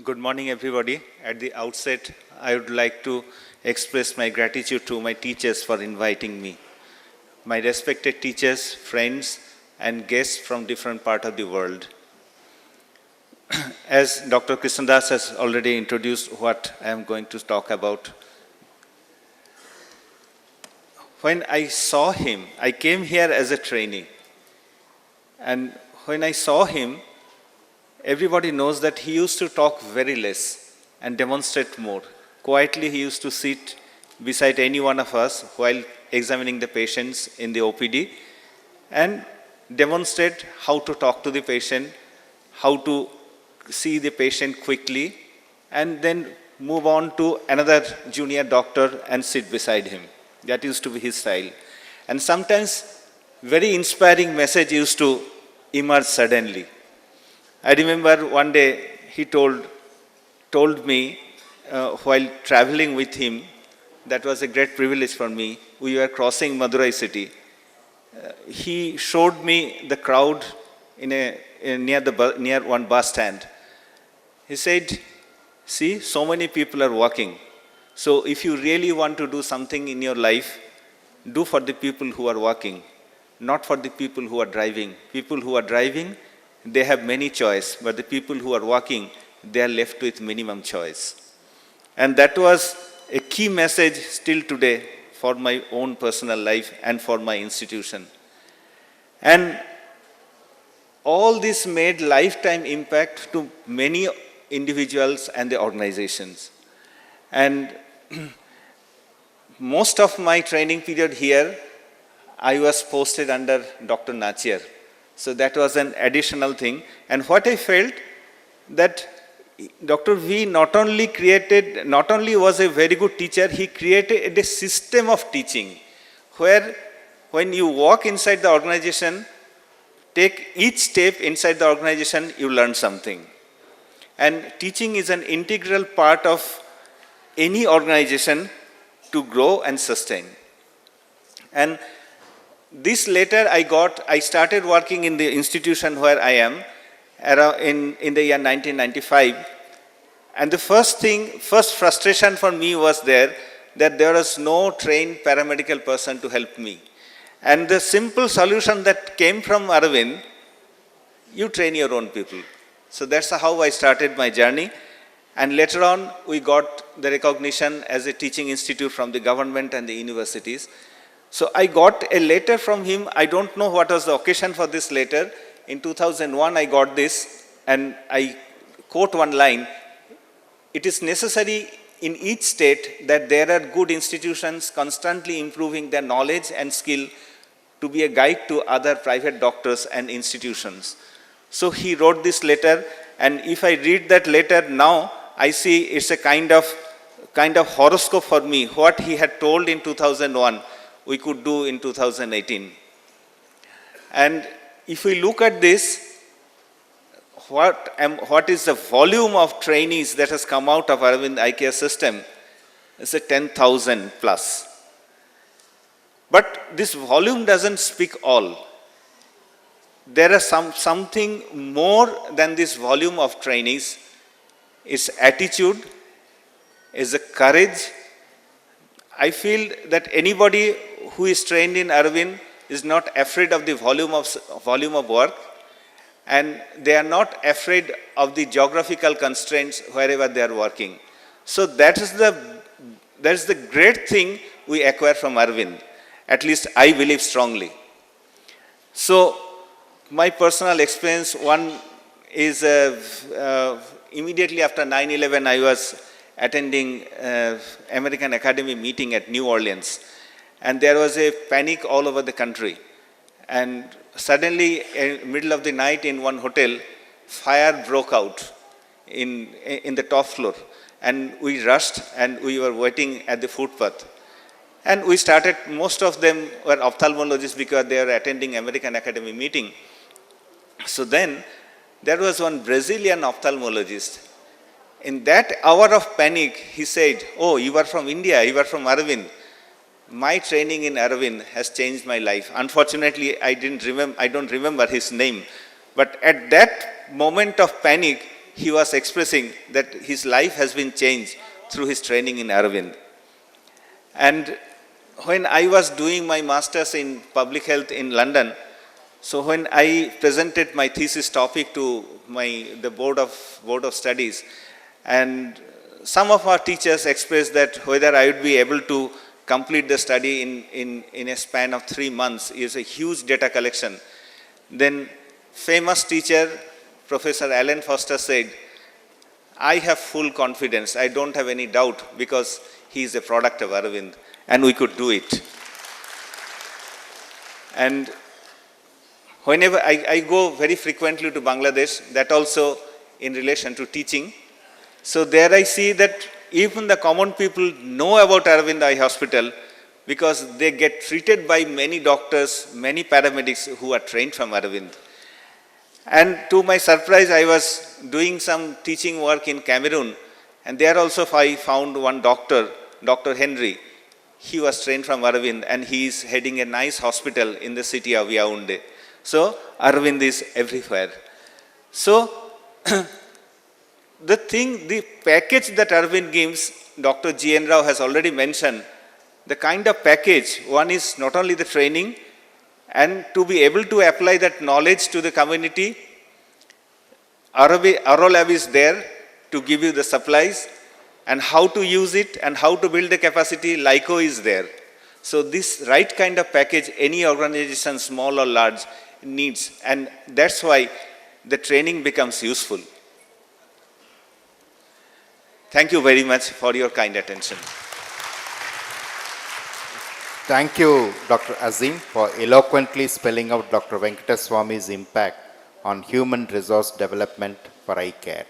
Good morning, everybody. At the outset, I would like to express my gratitude to my teachers for inviting me. My respected teachers, friends, and guests from different parts of the world. As Dr. Krishnadas has already introduced what I am going to talk about, when I saw him, I came here as a trainee. And when I saw him, everybody knows that he used to talk very less and demonstrate more. Quietly, he used to sit beside any one of us while examining the patients in the OPD and demonstrate how to talk to the patient, how to see the patient quickly, and then move on to another junior doctor and sit beside him. That used to be his style. And sometimes very inspiring message used to emerge suddenly. I remember one day he told me while traveling with him, that was a great privilege for me. We were crossing Madurai city. He showed me the crowd near one bus stand. He said, "See, so many people are walking. So if you really want to do something in your life, do for the people who are walking, not for the people who are driving. People who are driving, they have many choice, but the people who are walking, they are left with minimum choice." And that was a key message still today for my own personal life and for my institution. And all this made lifetime impact to many individuals and the organizations. And most of my training period here, I was posted under Dr. Nachir. So that was an additional thing. And what I felt that Dr. V not only was a very good teacher, he created a system of teaching where when you walk inside the organization, take each step inside the organization, you learn something. And teaching is an integral part of any organization to grow and sustain. And this later I started working in the institution where I am in the year 1995. And the first frustration for me was that there was no trained paramedical person to help me. And the simple solution that came from Aravind, you train your own people. So that's how I started my journey. And later on, we got the recognition as a teaching institute from the government and the universities. So I got a letter from him. I don't know what was the occasion for this letter. In 2001, I got this, and I quote one line: "It is necessary in each state that there are good institutions constantly improving their knowledge and skill to be a guide to other private doctors and institutions." So he wrote this letter, and if I read that letter now, I see it's a kind of horoscope for me. What he had told in 2001, we could do in 2018. And if we look at this, what is the volume of trainees that has come out of Aravind Eye Care system? It's a 10,000 plus. But this volume doesn't speak all. There is something more than this volume of trainees. It's attitude, it's a courage. I feel that anybody who is trained in Aravind is not afraid of the volume of work, and they are not afraid of the geographical constraints wherever they are working. So that is the great thing we acquire from Aravind. At least I believe strongly. So my personal experience, one is immediately after 9/11, I was attending American Academy meeting at New Orleans. And there was a panic all over the country. And suddenly, in middle of the night in one hotel, fire broke out in the top floor. And we rushed and we were waiting at the footpath. And we started, most of them were ophthalmologists because they were attending American Academy meeting. So then, there was one Brazilian ophthalmologist. In that hour of panic, he said, "Oh, you are from India, you are from Aravind. My training in Aravind has changed my life." Unfortunately, I don't remember his name. But at that moment of panic, he was expressing that his life has been changed through his training in Aravind. And when I was doing my master's in public health in London, so when I presented my thesis topic to the board of studies, and some of our teachers expressed that whether I would be able to complete the study in a span of 3 months is a huge data collection. Then famous teacher, Professor Alan Foster said, I have full confidence, I don't have any doubt, because he is a product of Aravind, and we could do it. And whenever I go very frequently to Bangladesh, that also in relation to teaching. So there I see that even the common people know about Aravind Eye Hospital because they get treated by many doctors, many paramedics who are trained from Aravind. And to my surprise, I was doing some teaching work in Cameroon, and there also I found one doctor, Dr. Henry. He was trained from Aravind, and he is heading a nice hospital in the city of Yaoundé. So Aravind is everywhere. So the package that Aravind gives, Dr. G.N. Rao has already mentioned, the kind of package, one is not only the training, and to be able to apply that knowledge to the community, Aurolab is there to give you the supplies, and how to use it and how to build the capacity, LICO is there. So this right kind of package, any organization, small or large, needs, and that's why the training becomes useful. Thank you very much for your kind attention. Thank you, Dr. Azim, for eloquently spelling out Dr. Venkataswamy's impact on human resource development for eye care.